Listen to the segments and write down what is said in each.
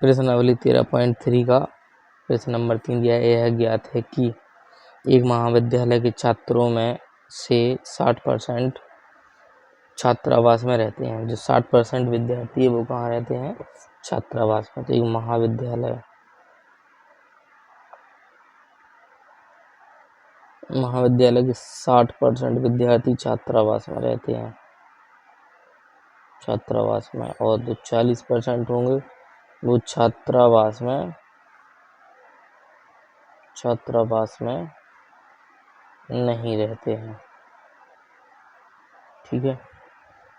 प्रश्नावली 13.3 का प्रश्न नंबर 3 दिया है। यह ज्ञात है कि एक महाविद्यालय के छात्रों में से 60% छात्रावास में रहते हैं। जो 60% विद्यार्थी है वो कहाँ रहते हैं? छात्रावास में। तो एक महाविद्यालय के 60% विद्यार्थी छात्रावास में रहते हैं, छात्रावास में, और जो 40% होंगे वो छात्रावास में नहीं रहते हैं। ठीक है,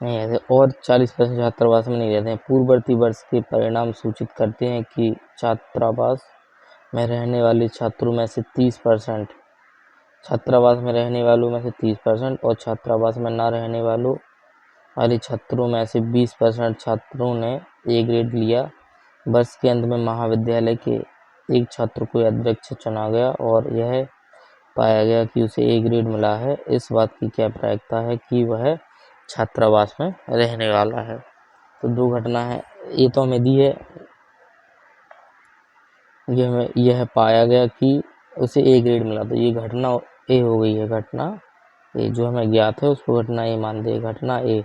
नहीं रहते, और 40% छात्रावास में नहीं रहते हैं। पूर्ववर्ती वर्ष के परिणाम सूचित करते हैं कि छात्रावास में रहने वाले छात्रों में से 30%, छात्रावास में रहने वालों में से 30% और छात्रावास में न रहने वाले छात्रों में से 20% छात्रों ने ए ग्रेड लिया। वर्ष के अंत में महाविद्यालय के एक छात्र को अध्यक्ष चुना गया और यह पाया गया कि उसे ए ग्रेड मिला है। इस बात की क्या प्रायिकता है कि वह छात्रावास में रहने वाला है? तो दो घटना है, ये तो हमें दी है, यह पाया गया कि उसे ए ग्रेड मिला, तो ये घटना ए हो गई है। घटना ए जो हमें ज्ञात है उसको घटना ए मान दे। घटना ए,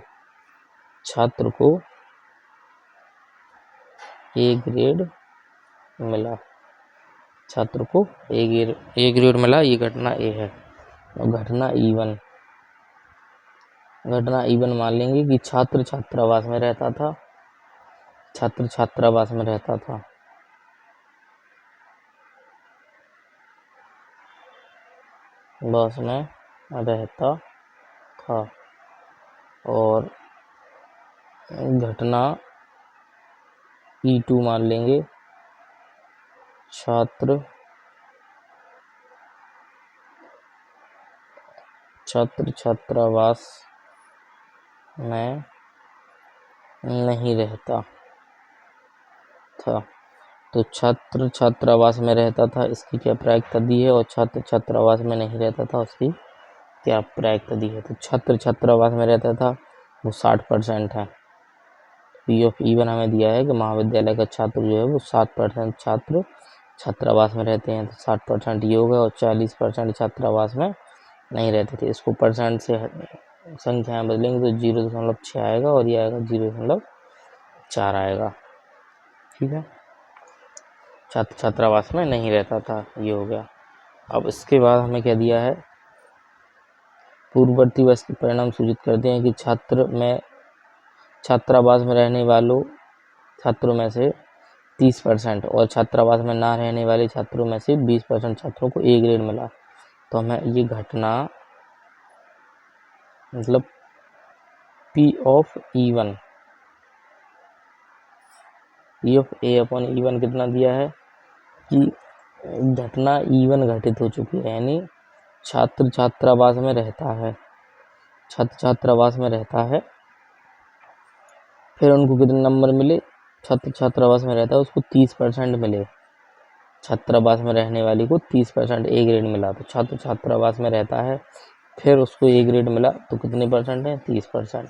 छात्र को ए ग्रेड मिला, छात्र को ए ग्रेड मिला, ये घटना ए है। और घटना E1, घटना E1 मान लेंगे कि छात्र छात्रावास में रहता था, छात्र छात्रावास में रहता था, बस में रहता था। और घटना E2 मान लेंगे, छात्र छात्रावास में नहीं रहता था। तो छात्र छात्रावास में रहता था, इसकी क्या प्रायिकता दी है, और छात्र छात्रावास में नहीं रहता था, उसकी क्या प्रायिकता दी है? तो छात्र छात्रावास में रहता था वो 60% है। पी ऑफ E1 हमें दिया है कि महाविद्यालय का छात्र जो है वो 60% छात्र छात्रावास में रहते हैं, तो 60% ये होगा, और 40% छात्रावास में नहीं रहते थे। इसको परसेंट से संख्याएं बदलेंगे तो 0.6 आएगा और ये आएगा 0.4 आएगा। ठीक है, छात्र छात्रावास में नहीं रहता था, ये हो गया। अब इसके बाद हमें क्या दिया है? पूर्ववर्ती वर्ष के परिणाम सूचित करते हैं कि छात्रावास में रहने वालों छात्रों में से 30% और छात्रावास में ना रहने वाले छात्रों में से 20% छात्रों को ए ग्रेड मिला। तो हमें ये घटना मतलब P of E1, P of A upon E1 कितना दिया है कि घटना E1 घटित हो चुकी है, यानी छात्र छात्रावास में रहता है, छात्र छात्रावास में रहता है। फिर उनको कितने नंबर मिले? छात्र छात्रावास में रहता है उसको 30% मिले, छात्रावास में रहने वाली को 30% ए ग्रेड मिला। तो छात्र छात्रावास में रहता है, फिर उसको ए ग्रेड मिला, तो कितने परसेंट है? 30%।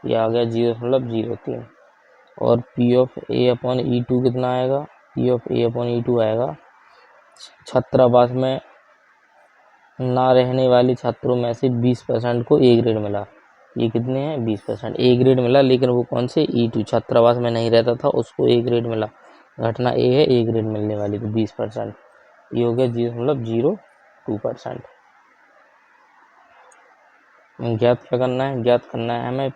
ये आ गया 0.03। और P of A upon E2 कितना आएगा? P of A upon E2 आएगा, छात्रावास में ना रहने वाले छात्रों में से 20% को ए ग्रेड मिला। ये कितने हैं? 20% ए ग्रेड मिला, लेकिन वो कौन से? E2, छात्रावास में नहीं रहता था, उसको ए ग्रेड मिला। घटना ए है, ए ग्रेड मिलने वाली, तो 20%। ये हो गया 0.02%। ज्ञात क्या करना है? ज्ञात करना है हमें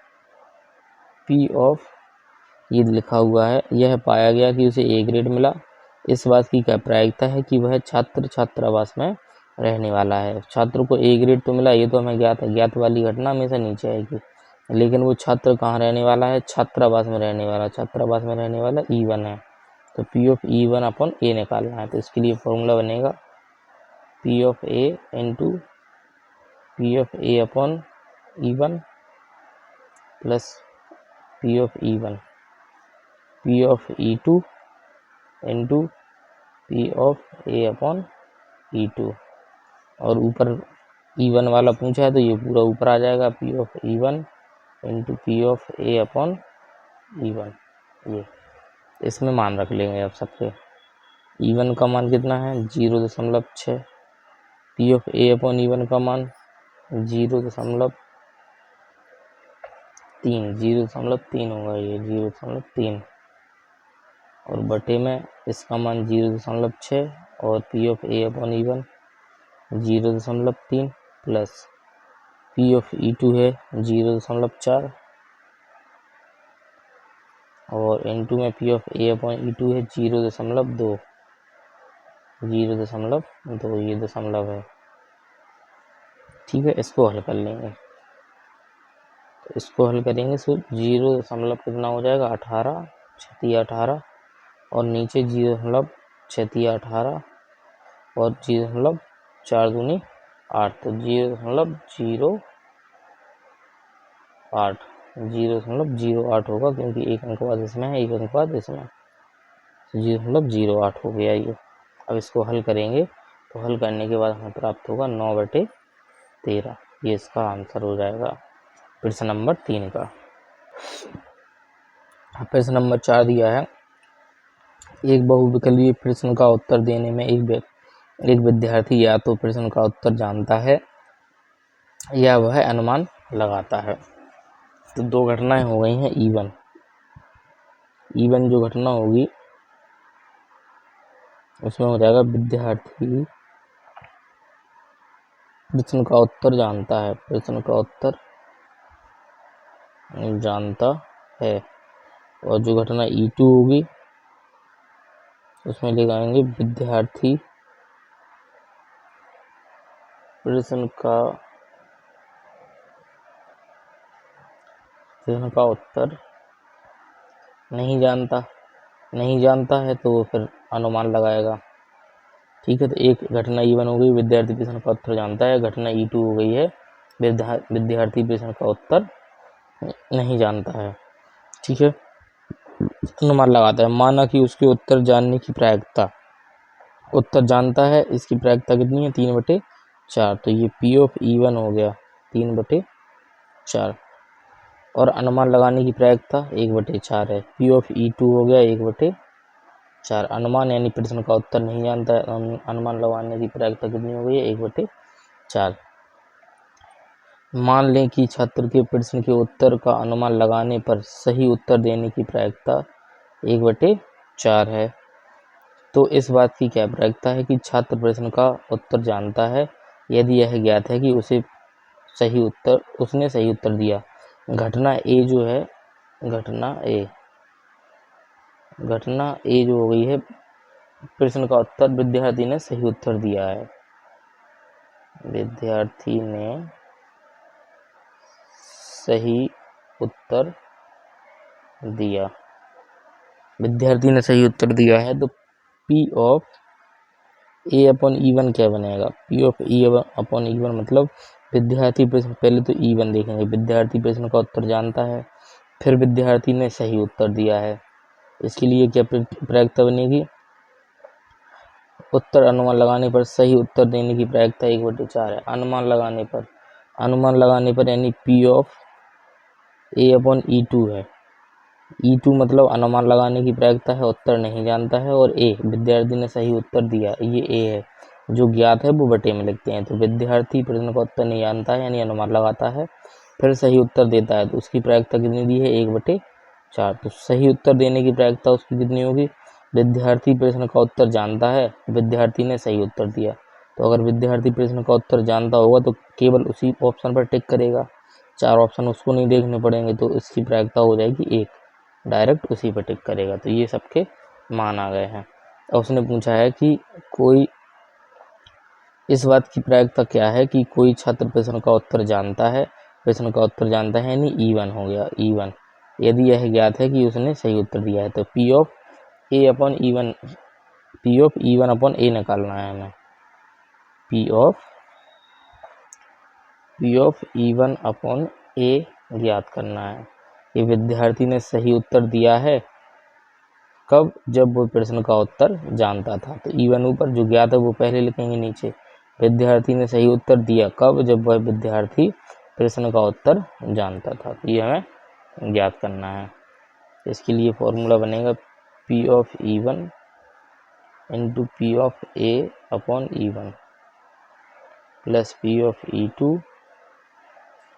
P ऑफ, ये लिखा हुआ है, यह पाया गया कि उसे ए ग्रेड मिला। इस बात की क्या प्रायिकता है कि वह छात्र छात्रावास में रहने वाला है। छात्र को ए ग्रेड तो मिला, ये तो हमें ज्ञात है, ज्ञात वाली घटना हमेशा नीचे आएगी, लेकिन वो छात्र कहाँ रहने वाला है? छात्रावास में रहने वाला, छात्रावास में रहने वाला E1 है। तो P ऑफ E1 अपॉन ए निकालना है, तो इसके लिए फॉर्मूला बनेगा P of A into P of A upon E1 plus P of E1, P of E2 into P of A upon E2, और ऊपर E1 वाला पूछा है तो ये पूरा ऊपर आ जाएगा, P of E1 into P of A upon E1। ये इसमें मान रख लेंगे अब सबके। E1 का मान कितना है 0.6, P of A upon E1 का मान 0.3 होगा, ये 0.3 और बटे में इसका मान 0.6 और P of A upon E1 0.3 plus P of E2 है 0.4 और इनटू में P of A upon E2 है 0.2, ये दशमलव है। ठीक है, इसको हल कर लेंगे। तो इसको हल करेंगे तो 0. कितना हो जाएगा 18, 18 और नीचे 0.18 और 0.4 दूनी 8, तो 0.08 होगा, क्योंकि एक अंक बाद इसमें है, एक अंक बाद इसमें, तो 0.08 हो गया ये। अब इसको हल करेंगे तो हल करने के बाद हमें प्राप्त होगा 9/13, ये इसका आंसर हो जाएगा प्रश्न नंबर 3 का। प्रश्न नंबर 4 दिया है, एक बहुविकल्पीय प्रश्न का उत्तर देने में एक विद्यार्थी या तो प्रश्न का उत्तर जानता है या वह अनुमान लगाता है। तो दो घटनाएं हो गई हैं E1 जो घटना होगी उसमें हो जाएगा विद्यार्थी प्रश्न का उत्तर जानता है, और जो घटना E2 होगी उसमें ले आएंगे विद्यार्थी प्रश्न का उत्तर नहीं जानता है तो वो फिर अनुमान लगाएगा। ठीक है, तो एक घटना E1 हो गई, विद्यार्थी प्रश्न का उत्तर जानता है। घटना E2 हो गई है, विद्यार्थी प्रश्न का उत्तर नहीं जानता है। ठीक है, अनुमान लगाता है। माना कि उसके उत्तर जानने की प्रायिकता, उत्तर जानता है, इसकी प्रायिकता कितनी है 3/4, तो ये P ऑफ E1 हो गया 3/4 और अनुमान लगाने की प्रायिकता 1/4 है, P ऑफ E2 हो गया 1/4। अनुमान यानी प्रश्न का उत्तर नहीं जानता है, अनुमान लगाने की प्रायिकता कितनी हो गई है 1/4। मान लें कि छात्र के प्रश्न के उत्तर का अनुमान लगाने पर सही उत्तर देने की प्रायिकता 1/4 है, तो इस बात की क्या प्रायिकता है कि छात्र प्रश्न का उत्तर जानता है यदि यह ज्ञात है कि उसने सही उत्तर दिया। घटना ए जो है, घटना ए जो हो गई है, प्रश्न का उत्तर विद्यार्थी ने सही उत्तर दिया है, विद्यार्थी ने सही उत्तर दिया है, तो P of A upon E1 क्या बनेगा, P of E upon E1 मतलब विद्यार्थी प्रश्न, पहले तो E1 देखेंगे, विद्यार्थी प्रश्न का उत्तर जानता है, फिर विद्यार्थी ने सही उत्तर दिया है, इसके लिए क्या प्रायिकता बनेगी, उत्तर अनुमान लगाने पर सही उत्तर देने की प्रायिकता 1/4 है। अनुमान लगाने पर यानी P of A upon E2 है, E2 मतलब अनुमान लगाने की प्रायिकता है, उत्तर नहीं जानता है, और ए विद्यार्थी ने सही उत्तर दिया, ये ए है, जो ज्ञात है वो बटे में लिखते हैं। तो विद्यार्थी प्रश्न का उत्तर नहीं जानता है यानी अनुमान लगाता है, फिर सही उत्तर देता है, तो उसकी प्रायिकता कितनी दी है 1/4। तो सही उत्तर देने की प्रायिकता उसकी कितनी होगी, विद्यार्थी प्रश्न का उत्तर जानता है, विद्यार्थी ने सही उत्तर दिया, तो अगर विद्यार्थी प्रश्न का उत्तर जानता होगा तो केवल उसी ऑप्शन पर टिक करेगा, 4 ऑप्शन उसको नहीं देखने पड़ेंगे, तो इसकी प्रायिकता हो जाएगी 1, डायरेक्ट उसी पर टिक करेगा। तो ये सबके मान आ गए हैं। और उसने पूछा है कि कोई इस बात की प्रायिकता क्या है कि कोई छात्र प्रश्न का उत्तर जानता है यानी E1 हो गया, E1 यदि यह ज्ञात है कि उसने सही उत्तर दिया है, तो P ऑफ E1 अपॉन ए निकालना है हमें, P ऑफ E1 अपॉन ए ज्ञात करना है। ये विद्यार्थी ने सही उत्तर दिया है कब, जब वो प्रश्न का उत्तर जानता था, तो E1 ऊपर, जो ज्ञात है वो पहले लिखेंगे नीचे। विद्यार्थी ने सही उत्तर दिया कब, जब वह विद्यार्थी प्रश्न का उत्तर जानता था, तो ये हमें ज्ञात करना है। इसके लिए फॉर्मूला बनेगा P of E1 into P of A upon E1 plus P of E2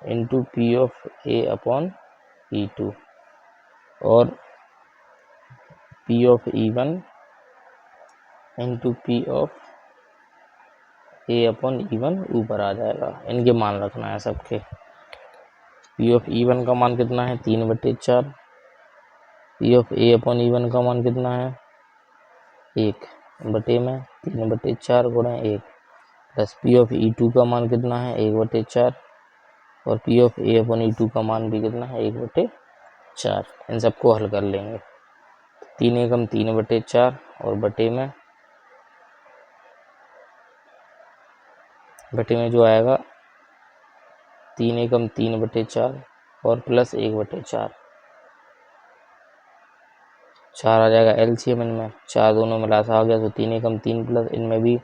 into P of A upon E2 और P of E1 into P of A upon E1 ऊपर आ जाएगा। इनके मान रखना है सबके। पी ऑफ E1 का मान कितना है 3/4, P of A upon E1 का मान कितना है 1 बटे में 3/4 गुणा 1 प्लस पी ऑफ E2 का मान कितना है 1/4 और P of A upon E2 का मान भी कितना है 1/4। इन सबको हल कर लेंगे। 3 एकम 3/4 और बटे में जो आएगा 3 एकम 3/4 और प्लस 1/4, 4 आ जाएगा एलसीएम इनमें, 4 दोनों में लासा आ गया तो 3 एकम 3 प्लस इनमें भी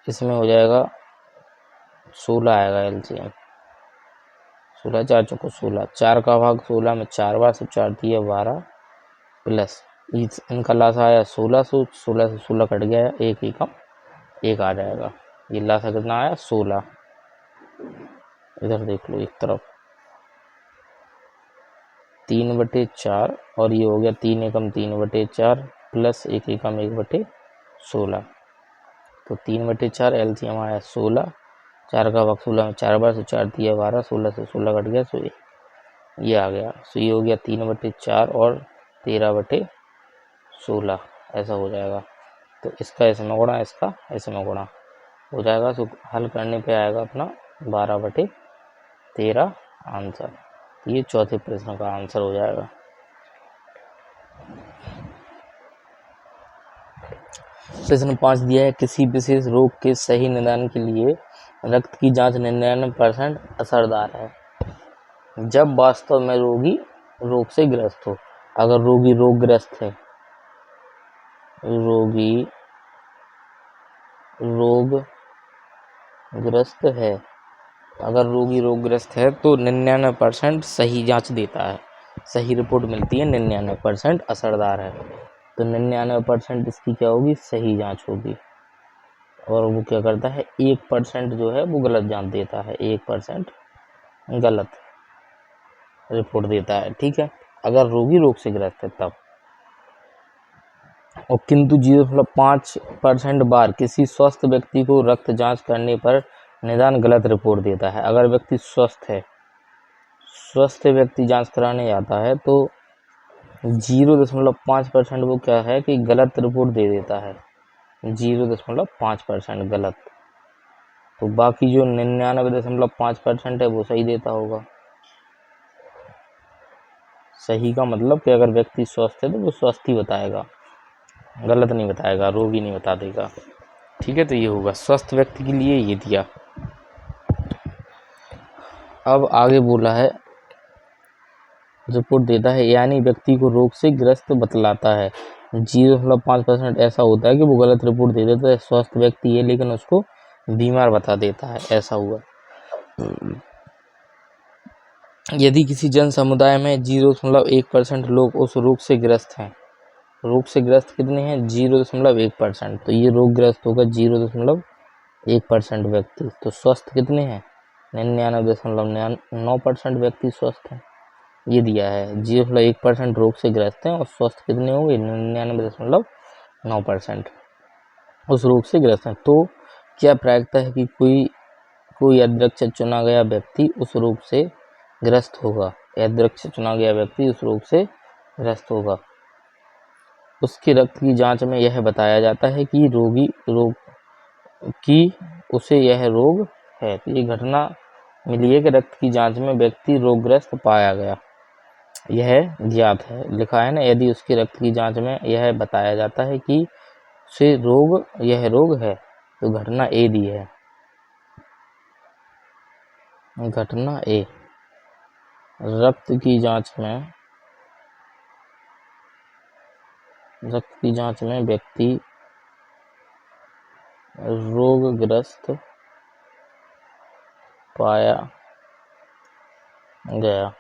इसमें हो जाएगा 16 आएगा एलसीएम। 16 4 चौको 16, 4 का भाग 16 में 4 बार, सब 4 दिए 12 प्लस इनका लासा आया 16 से 16 कट गया, एक ही कम 1 आ जाएगा। ये लासा कितना आया 16। इधर देख लो एक तरफ 3/4 और ये हो गया 3 एकम 3/4 प्लस 1 एकम 1/16 तो 3/4 एलसीएम आया 16, 4 का भाग 16 में 4 बार, से 4 दिया 12, 16 से 16 कट गया सो ये आ गया। सो ये हो गया 3/4 और 13/16 ऐसा हो जाएगा। तो इसका इसमें गुणा, इसका इसमें गुणा हो जाएगा। सो हल करने पे आएगा अपना 12/13 आंसर। ये चौथे प्रश्न का आंसर हो जाएगा। प्रश्न 5 दिया है, किसी विशेष रोग के सही निदान के लिए रक्त की जांच 99% असरदार है जब वास्तव में रोगी रोग से ग्रस्त हो। अगर रोगी रोगग्रस्त है, रोगी रोगग्रस्त है, अगर रोगी रोगग्रस्त है तो 99% सही जांच देता है, सही रिपोर्ट मिलती है, 99% असरदार है। तो 99% इसकी क्या होगी, सही जांच होगी। और वो क्या करता है 1% जो है वो गलत जांच देता है, 1% गलत रिपोर्ट देता है। ठीक है, अगर रोगी रोग से ग्रस्त है तब। और किंतु 0.5% बार किसी स्वस्थ व्यक्ति को रक्त जांच करने पर निदान गलत रिपोर्ट देता है। अगर व्यक्ति स्वस्थ है, स्वस्थ व्यक्ति जांच कराने जाता है तो 0.5% वो क्या है कि गलत रिपोर्ट दे देता है, 0.5% गलत। तो बाकी जो 99.5% है वो सही देता होगा। सही का मतलब कि अगर व्यक्ति स्वस्थ है तो वो स्वस्थ ही बताएगा, गलत नहीं बताएगा, रोगी नहीं बता देगा। ठीक है, तो ये होगा स्वस्थ व्यक्ति के लिए ये दिया। अब आगे बोला है रिपोर्ट देता है, यानी व्यक्ति को रोग से ग्रस्त बतलाता है। 0.5% ऐसा होता है कि वो गलत रिपोर्ट दे देता है, स्वस्थ व्यक्ति है लेकिन उसको बीमार बता देता है, ऐसा हुआ। यदि किसी जन समुदाय में 0.1% लोग उस रोग से ग्रस्त हैं, रोग से ग्रस्त कितने हैं 0.1%, तो ये रोगग्रस्त होगा 0.1% व्यक्ति। तो स्वस्थ कितने हैं 99.9% व्यक्ति स्वस्थ हैं, ये दिया है। 0.1% रोग से ग्रस्त हैं और स्वस्थ कितने होंगे 99.9% उस रोग से ग्रस्त हैं। तो क्या प्रायिकता है कि कोई अध्यक्ष चुना गया व्यक्ति उस रोग से ग्रस्त होगा, अध्यक्ष चुना गया व्यक्ति उस रोग से ग्रस्त होगा। उसके रक्त की जांच में यह बताया जाता है कि उसे यह रोग है। तो ये घटना मिली है कि रक्त की जांच में व्यक्ति रोगग्रस्त पाया गया, यह ज्ञात है, लिखा है ना। यदि उसके रक्त की जांच में यह बताया जाता है कि उसे यह रोग है तो घटना ए दी है। घटना ए, रक्त की जांच में व्यक्ति रोगग्रस्त पाया गया,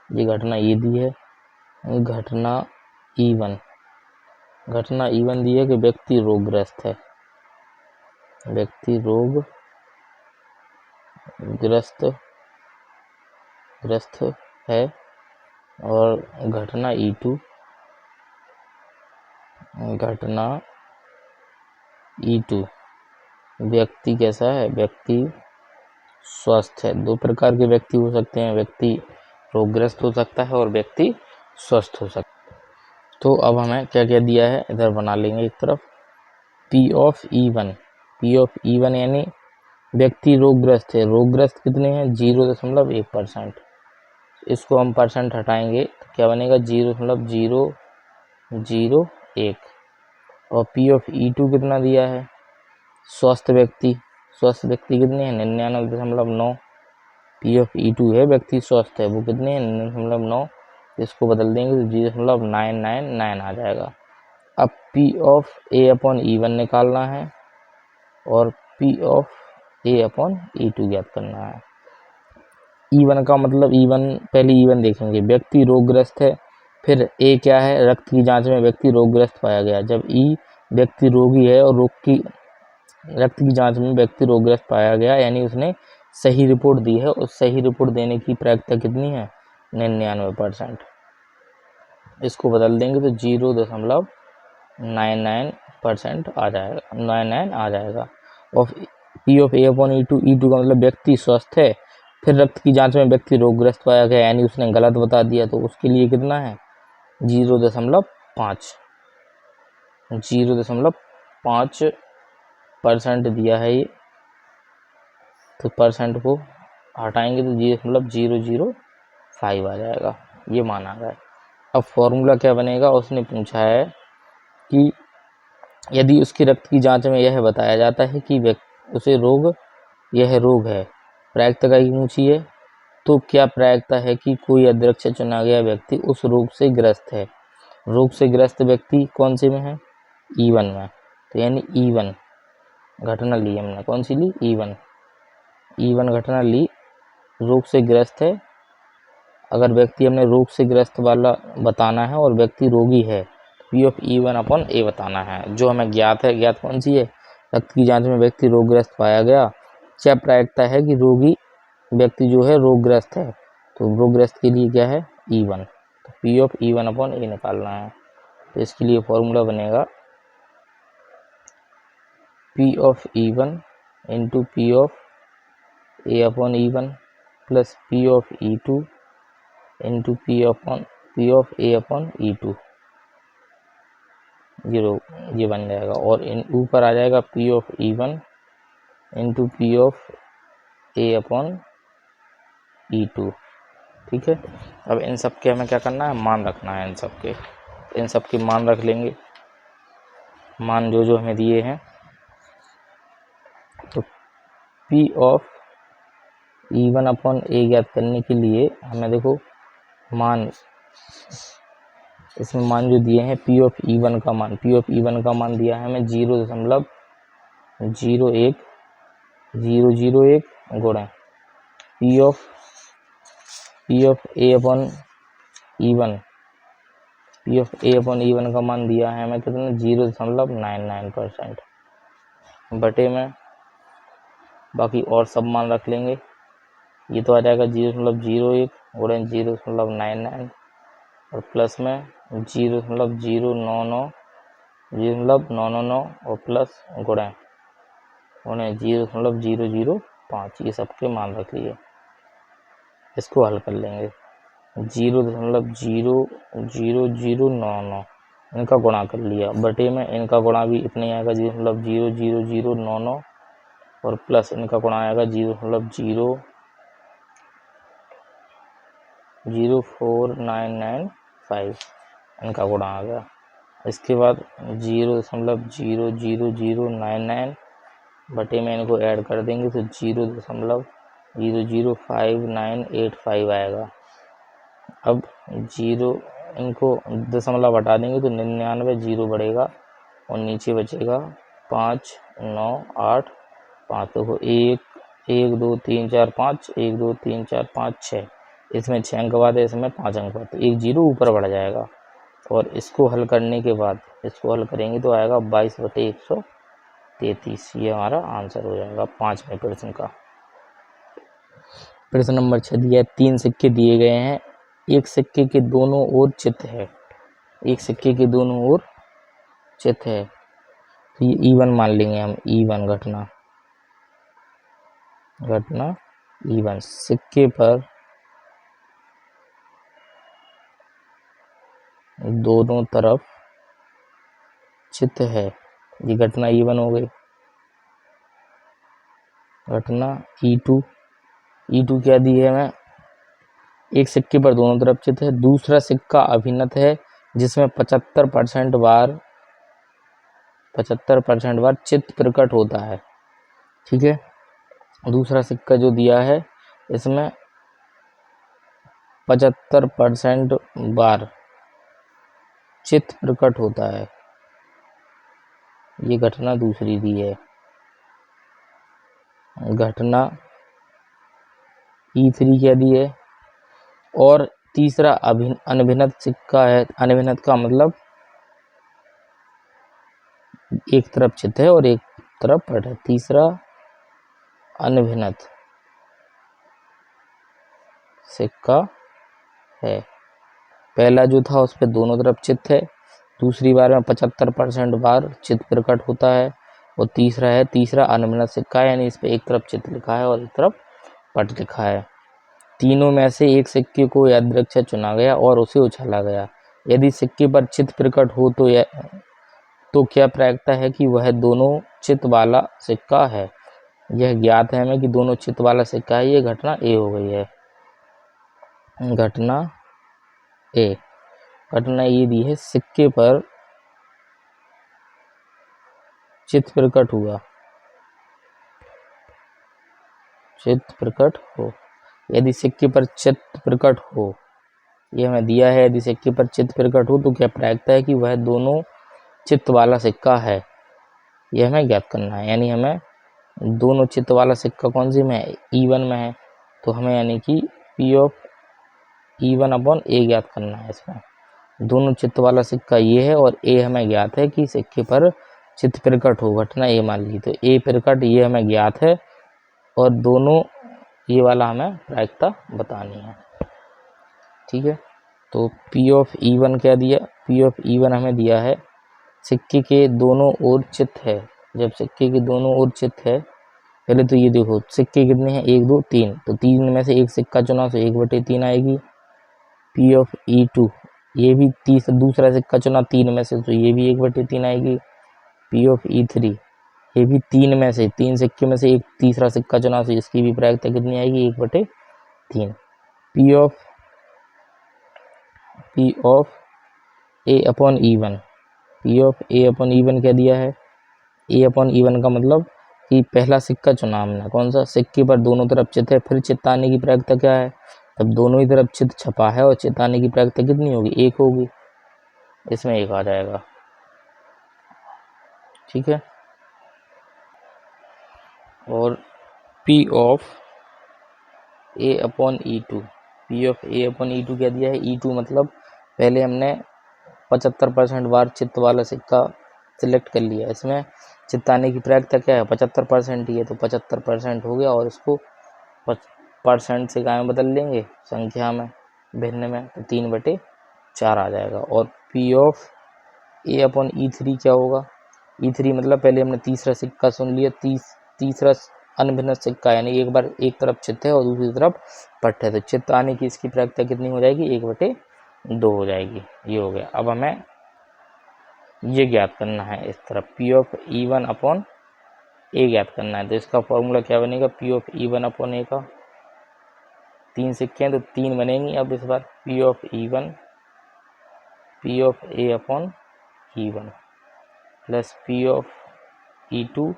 ये घटना ये दी है। घटना E1, घटना E1 दी है कि व्यक्ति रोगग्रस्त है, व्यक्ति ग्रस्त है। और घटना E2, व्यक्ति कैसा है, व्यक्ति स्वस्थ है। दो प्रकार के व्यक्ति हो सकते हैं, व्यक्ति रोगग्रस्त हो सकता है और व्यक्ति स्वस्थ हो सकता है। तो अब हमें क्या क्या दिया है इधर बना लेंगे एक तरफ। P ऑफ E1 यानी व्यक्ति रोगग्रस्त है, रोगग्रस्त कितने हैं 0.1%, इसको हम परसेंट हटाएंगे तो क्या बनेगा 0.001। और P ऑफ E2 कितना दिया है, स्वस्थ व्यक्ति कितने हैं 99.9। P ऑफ E2 है व्यक्ति स्वस्थ है, वो कितने हैं 99.9, इसको बदल देंगे तो 0.999 आ जाएगा। अब P ऑफ A/E1 निकालना है और P ऑफ A/E2 ज्ञात करना है। E1 का मतलब पहले E1 देखेंगे, व्यक्ति रोगग्रस्त है, फिर A क्या है, रक्त की जांच में व्यक्ति रोगग्रस्त पाया गया। जब E व्यक्ति रोगी है और रक्त की जांच में व्यक्ति रोगग्रस्त पाया गया, यानी उसने सही रिपोर्ट दी है, उस सही रिपोर्ट देने की प्रायिकता कितनी है 99%। इसको बदल देंगे तो 0.99% आ जाएगा, 99 आ जाएगा। और P ऑफ A/E2 का मतलब व्यक्ति स्वस्थ है, फिर रक्त की जांच में व्यक्ति रोगग्रस्त पाया गया, यानी उसने गलत बता दिया, तो उसके लिए कितना है 0.5% दिया है ये, तो परसेंट को हटाएंगे तो 0.005 आ जाएगा, ये माना गया। अब फॉर्मूला क्या बनेगा, उसने पूछा है कि यदि उसकी रक्त की जांच में यह बताया जाता है कि उसे यह रोग है, प्रायिकता का ऊंची है, तो क्या प्रायिकता है कि कोई अध्यक्ष चुना गया व्यक्ति उस रोग से ग्रस्त है। रोग से ग्रस्त व्यक्ति कौन से में है E1 में, तो यानी E1 घटना ली हमने, कौन सी ली E1 घटना ली, रोग से ग्रस्त है। अगर व्यक्ति हमने रोग से ग्रस्त वाला बताना है और व्यक्ति रोगी है, P ऑफ E1/A बताना है, जो हमें ज्ञात है। ज्ञात कौन सी है, रक्त की जांच में व्यक्ति रोगग्रस्त पाया गया, क्या प्रायिकता है कि रोगी व्यक्ति जो है रोगग्रस्त है, तो रोगग्रस्त के लिए क्या है E1, तो P ऑफ E1/A निकालना है। तो इसके लिए फॉर्मूला बनेगा P of E1 into P of A/E1 plus P of E2 into P of A/E2, ये बन जाएगा। और ऊपर आ जाएगा P of E1 into P of A/E2। ठीक है, अब इन सब के हमें क्या करना है, मान रखना है। इन सब के मान रख लेंगे, मान जो हमें दिए हैं। तो P ऑफ E1/A ज्ञात करने के लिए हमें देखो मान, इसमें मान जो दिए हैं P ऑफ E1 का मान दिया है हमें 0.01001 गुणा P ऑफ A/E1 का मान दिया है हमें कितना 0.99% बटे में बाकी और सब मान रख लेंगे। ये तो आ जाएगा 0.01 गुणा 0.99 और प्लस में 0.099 और प्लस गुणा 0.005, ये सबके मान रख लिए। इसको हल कर लेंगे 0.00099 इनका गुणा कर लिया, बटे में इनका गुणा भी इतने आएगा 0.00099 और प्लस इनका गुणा आएगा 0.04995 इनका गुणा आ गया। इसके बाद 0.00099 बटे में इनको ऐड कर देंगे तो 0.00595 आएगा। अब इनको दशमलव हटा देंगे तो 99 जीरो बढ़ेगा और नीचे बचेगा 5 9 8 5। देखो 1 2 3 4 5 1 2 3 4 5 6, इसमें 6 अंक बाद है, इसमें 5 अंक बाद, तो 1 जीरो ऊपर बढ़ जाएगा। और इसको हल करने के बाद इसको हल करेंगे तो आएगा 22/133। ये हमारा आंसर हो जाएगा 5वें प्रश्न का। प्रश्न नंबर 6 दिया है, 3 सिक्के दिए गए हैं, एक सिक्के के दोनों ओर चित्र है, एक सिक्के के दोनों ओर चित्र है, तो ये E1 मान लेंगे हम। E1 घटना E1 सिक्के पर दोनों तरफ चित्र है, ये घटना E1 हो गई। घटना E2 क्या दी है हमें, एक सिक्के पर दोनों तरफ चित्र है, दूसरा सिक्का अभिनत है जिसमें 75% बार चित्त प्रकट होता है। ठीक है, दूसरा सिक्का जो दिया है इसमें 75% बार चित्त प्रकट होता है, ये घटना दूसरी दी है। घटना E3 क्या दी है, और तीसरा अनभिनत सिक्का है। अनभिनत का मतलब एक तरफ चित्त है और एक तरफ पट है। तीसरा अनभिनत सिक्का है, पहला जो था उस पर दोनों तरफ चित्त है, दूसरी बार में 75% बार चित्त प्रकट होता है, और तीसरा अनभिनत सिक्का है, यानी इस पर एक तरफ चित्त लिखा है और एक तरफ पट लिखा है। तीनों में से एक सिक्के को यादृच्छा चुना गया और उसे उछाला गया। यदि सिक्के पर चित्त प्रकट हो तो क्या प्रायिकता है कि वह दोनों चित्त वाला सिक्का है। यह ज्ञात है हमें कि दोनों चित्त वाला सिक्का है। ये घटना ए हो गई है। घटना ए ये दी है, सिक्के पर चित्त प्रकट हुआ, चित्त प्रकट हो। यदि सिक्के पर चित्त प्रकट हो, ये हमें दिया है, यदि सिक्के पर चित्त प्रकट हो तो क्या प्रायिकता है कि वह दोनों चित्त वाला सिक्का है, यह हमें ज्ञात करना है। यानी हमें दोनों चित्त वाला सिक्का कौन सी में है, E1 में है, तो हमें यानी कि P/E1/A ज्ञात करना है। इसमें दोनों चित्त वाला सिक्का ये है और A हमें ज्ञात है कि सिक्के पर चित्त प्रकट हो, घटना ए मान ली, तो A प्रकट ये हमें ज्ञात है और दोनों ये वाला हमें प्रायिकता बतानी है। ठीक है, तो P/E1 क्या दिया, P/E1 हमें दिया है, सिक्के के दोनों ओर चित्त है। जब सिक्के के दोनों ओर चित्त है, पहले तो ये देखो सिक्के कितने हैं, 1 2 3, तो 3 में से एक सिक्का चुना तो 1/3 आएगी। P/E2 ये भी दूसरा सिक्का चुना 3 में से, तो ये भी 1/3 आएगी। P/E3 ये भी 3 सिक्के में से एक तीसरा सिक्का चुना तो इसकी भी प्रायिकता कितनी आएगी, 1/3। P/E1 क्या दिया है, A/E1 का मतलब कि पहला सिक्का चुना हमने, कौन सा, सिक्के पर दोनों तरफ चित्त है, फिर चित्त आने की प्रायिकता क्या है, तब दोनों ही तरफ चित्त छपा है और चित्त आने की प्रायिकता कितनी होगी, 1 होगी, इसमें 1 आ जाएगा। ठीक है, और P/A/E2 क्या दिया है, E2 मतलब पहले हमने 75% बार चित्त वाला सिक्का सिलेक्ट कर लिया, इसमें चित्त आने की प्रायिकता क्या है, 75% ही है, तो 75% हो गया, और इसको परसेंट से क्या में बदल लेंगे, संख्या में, भिन्न में, तो 3/4 आ जाएगा। और P/A/E3 क्या होगा, E3 मतलब पहले हमने तीसरा सिक्का सुन लिया, तीसरा अनभिनत सिक्का, यानी एक बार एक तरफ चित्त है और दूसरी तरफ पट है, तो चित्त आने की इसकी प्रायिकता कितनी हो जाएगी, 1/2 हो जाएगी। ये हो गया। अब हमें ये ज्ञात करना है, इस तरफ P/E1/A ज्ञात करना है, तो इसका फॉर्मूला क्या बनेगा, P/E1/A का, 3 सिक्के हैं तो 3 बनेंगी। अब इस बार P/E1 P/A/E1 plus P/E2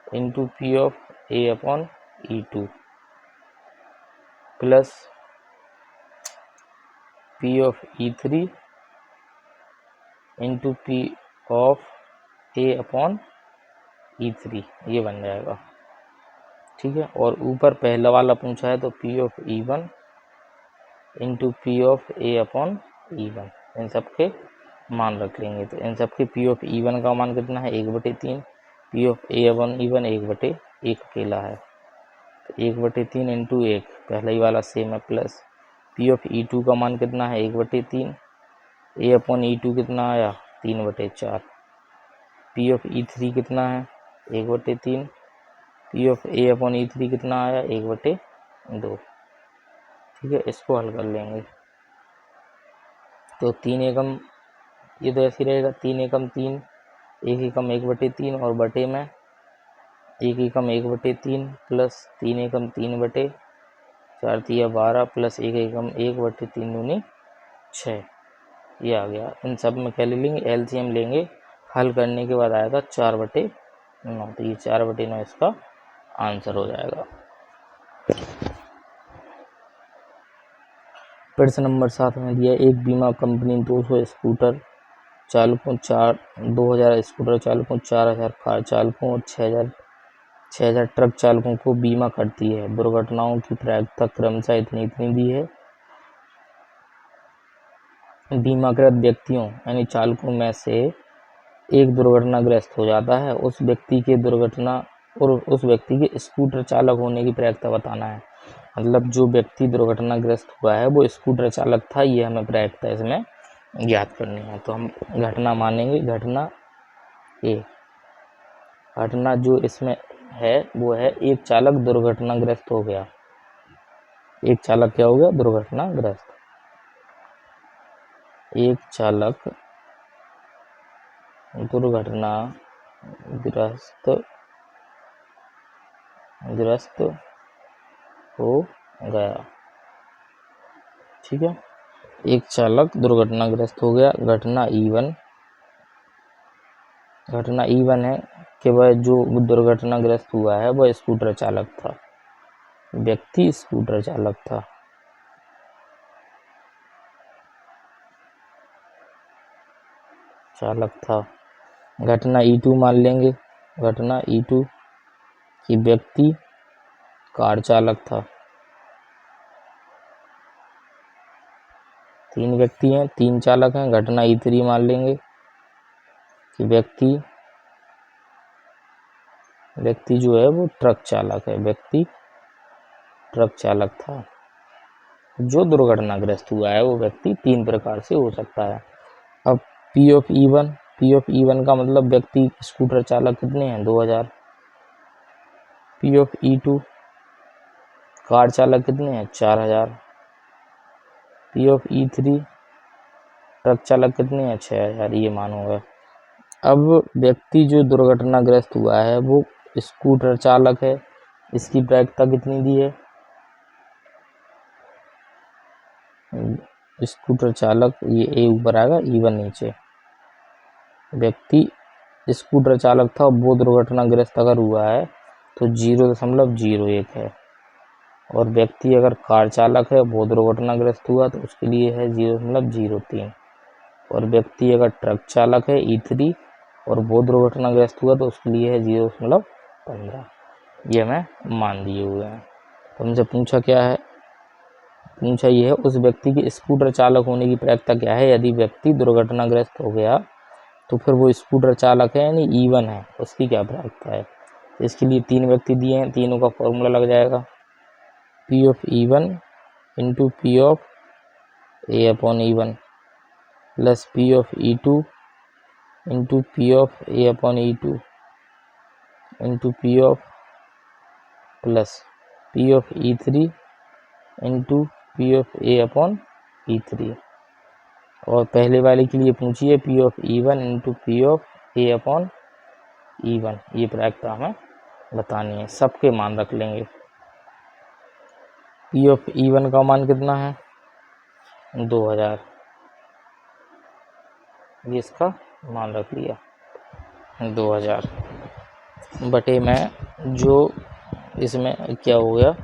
into P/A/E2 plus P/E3 into P/A/E3, ये बन जाएगा। ठीक है, और ऊपर पहला वाला पूछा है तो P/E1 इंटू P/A/E1, इन सब के मान रख लेंगे। तो इन सब के पी ऑफ E1 का मान कितना है 1/3, पी ऑफ A1 E1 1/1 अकेला है, तो 1/3 इंटू 1 पहला ही वाला सेम है, प्लस पी ऑफ E2 का मान कितना है 1/3, A/E2 कितना आया 3/4, पी ऑफ E3 कितना है 1/3, पी ऑफ A/E3 कितना आया 1/2। ठीक है, इसको हल कर लेंगे। तो 3 एकम, ये तो ऐसे ही रहेगा, 3 एकम 3, 1 एकम 1/3 और बटे में 1 एकम 1/3 प्लस 3 एकम 3/4 तिया 12 प्लस 1 एकम 1/3 दूनी 6, ये आ गया। इन सब में क्या ले लेंगे LCM लेंगे, हल करने के बाद आएगा 4/9, तो ये 4/9 इसका आंसर हो जाएगा। प्रश्न नंबर 7 में दिया एक बीमा कंपनी 200 स्कूटर चालकों 2000 स्कूटर चालकों 4000 कार चालकों और 6000 ट्रक चालकों को बीमा करती है। दुर्घटनाओं की प्रायिकता क्रमशः इतनी दी है। बीमाकृत व्यक्तियों यानी चालकों में से एक दुर्घटनाग्रस्त हो जाता है, उस व्यक्ति के दुर्घटना और उस व्यक्ति के स्कूटर चालक होने की प्रायिकता बताना है। मतलब जो व्यक्ति दुर्घटनाग्रस्त हुआ है वो स्कूटर चालक था, ये हमें प्रायिकता इसमें ज्ञात करनी है। तो हम घटना मानेंगे, घटना ए, घटना जो इसमें है वो है एक चालक दुर्घटनाग्रस्त हो गया। एक चालक क्या हो गया दुर्घटनाग्रस्त, एक चालक दुर्घटनाग्रस्त हो गया। ठीक है, एक चालक दुर्घटनाग्रस्त हो गया। घटना E1 है कि वह जो दुर्घटनाग्रस्त हुआ है वह स्कूटर चालक था, व्यक्ति स्कूटर चालक था। घटना E2 मान लेंगे, घटना E2 कि व्यक्ति कार चालक था। 3 व्यक्ति हैं, 3 चालक हैं। घटना E3 मान लेंगे कि व्यक्ति जो है वो ट्रक चालक है, व्यक्ति ट्रक चालक था। जो दुर्घटनाग्रस्त हुआ है वो व्यक्ति 3 प्रकार से हो सकता है। अब पी ऑफ E1 का मतलब व्यक्ति स्कूटर चालक कितने हैं 2000, पी ऑफ E2 कार चालक कितने हैं 4000, पी ऑफ E3 ट्रक चालक कितने हैं 6000, ये मान होगा। अब व्यक्ति जो दुर्घटनाग्रस्त हुआ है वो स्कूटर चालक है, इसकी प्रायिकता कितनी दी है, स्कूटर चालक ये ए ऊपर आएगा E1 नीचे। व्यक्ति स्कूटर चालक था, वो दुर्घटनाग्रस्त अगर हुआ है तो 0.01 है, और व्यक्ति अगर कार चालक है वो दुर्घटनाग्रस्त हुआ तो उसके लिए है 0.03, और व्यक्ति अगर ट्रक चालक है E3 और वो दुर्घटनाग्रस्त हुआ तो उसके लिए है 0.15। ये हमें मान दिए हुए हैं। तो हमसे पूछा क्या है, पूछा ये है उस व्यक्ति के स्कूटर चालक होने की प्रायिकता क्या है। यदि व्यक्ति दुर्घटनाग्रस्त हो गया तो फिर वो स्कूटर चालक है यानी E1 है, उसकी क्या प्रायिकता है। तो इसके लिए 3 व्यक्ति दिए हैं, तीनों का फॉर्मूला लग जाएगा P of E1 into P of A/E1 plus P of E2 into P of A/E2 into P of plus P of E3 into P of A/E3, और पहले वाले के लिए पूछिए P of E1 into P of A/E1, ये प्रायिकता हमें बतानी है। सबके मान रख लेंगे। पी ऑफ E1 का मान कितना है 2000, ये इसका मान रख लिया 2000 बटे में जो इसमें क्या हो गया,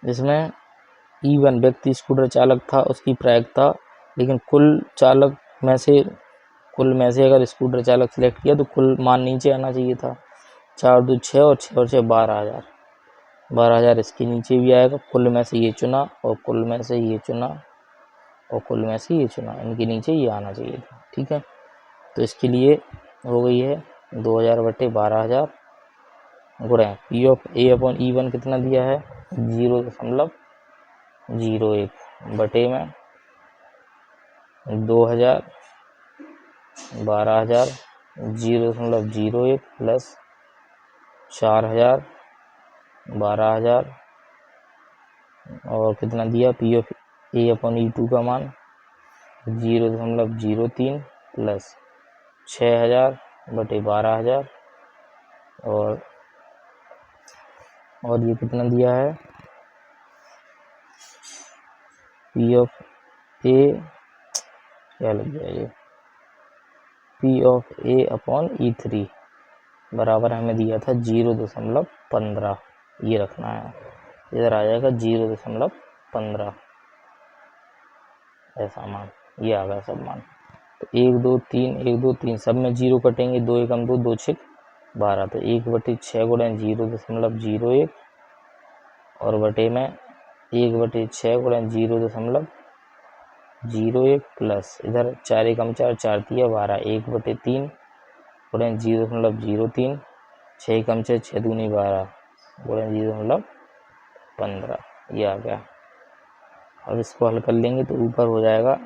इसमें E1 व्यक्ति स्कूटर चालक था उसकी प्रायिकता, लेकिन कुल में से अगर स्कूटर चालक सिलेक्ट किया तो कुल मान नीचे आना चाहिए था। 4 2 6 और 6 और 6 12,000 इसके नीचे भी आएगा। कुल में से ये चुना और कुल में से ये चुना और कुल में से ये चुना, इनके नीचे ये आना चाहिए था। ठीक है, तो इसके लिए हो गई है 2000/12,000 गुणे P of A upon E1 कितना दिया है 0.01 बटे में 2000 12,000 0.01 प्लस 4,000 12,000 और कितना दिया P of A upon E2 का मान 0.03 प्लस 6,000/12,000 और ये कितना दिया है पी ऑफ ए, क्या लग गया ये P of A upon E3 बराबर हमें दिया था 0.15, ये रखना है, इधर आ जाएगा 0.15 ऐसा मान, ये आ गया सब मान। तो 1 2 3 1 2 3 सब में 0 कटेंगे, 2 एकम 2 2 6 12, तो 1/6 गुणे 0.01 और बटे में 1/6 गुणे 0.01 प्लस इधर 4 एकम 4 4 तिया 12, 1/3 गुणे 0.03 6 एकम 6 6 दूनी 12 गुणे 0.15, ये आ गया। अब इसको हल कर लेंगे तो ऊपर हो जाएगा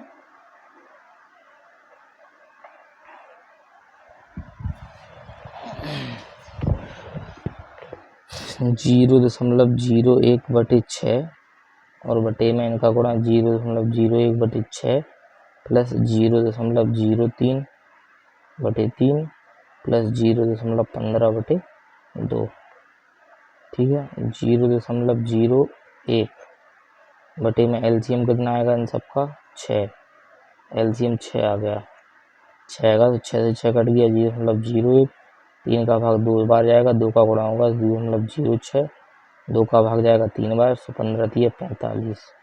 0.01/6 और बटे में इनका गुणा 0.01/6 प्लस 0.03/3 प्लस 0.15/2। ठीक है, 0.01 बटे में एलसीएम कितना आएगा इन सबका 6, एलसीएम 6 आ गया, 6 का तो 6 से 6 कट गया 0.01, 3 का भाग 2 बार जाएगा, 2 का गुणा होगा 0.06, 2 का भाग जाएगा 3 बार, 15 3 45,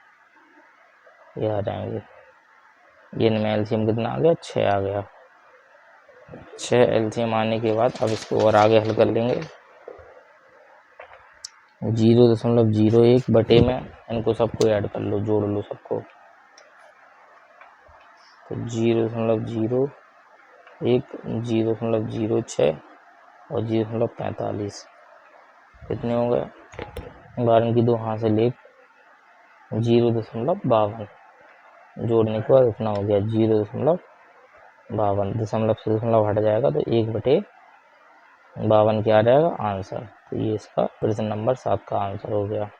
ये आ जाएंगे। ये इनमें एलसीएम कितना आ गया 6 आ गया। 6 एलसीएम आने के बाद अब इसको और आगे हल कर लेंगे। 0.01 बटे में इनको सबको ऐड कर लो, जोड़ लो सबको, तो 0.01 0.06 और 0.45 कितने हो गए 12 की 2 हाथ से ले 0.52 जोड़ने के बाद इतना हो गया 0.52, दशमलव से दशमलव हट जाएगा तो 1/52 क्या आ जाएगा आंसर। तो ये इसका प्रश्न नंबर 7 का आंसर हो गया।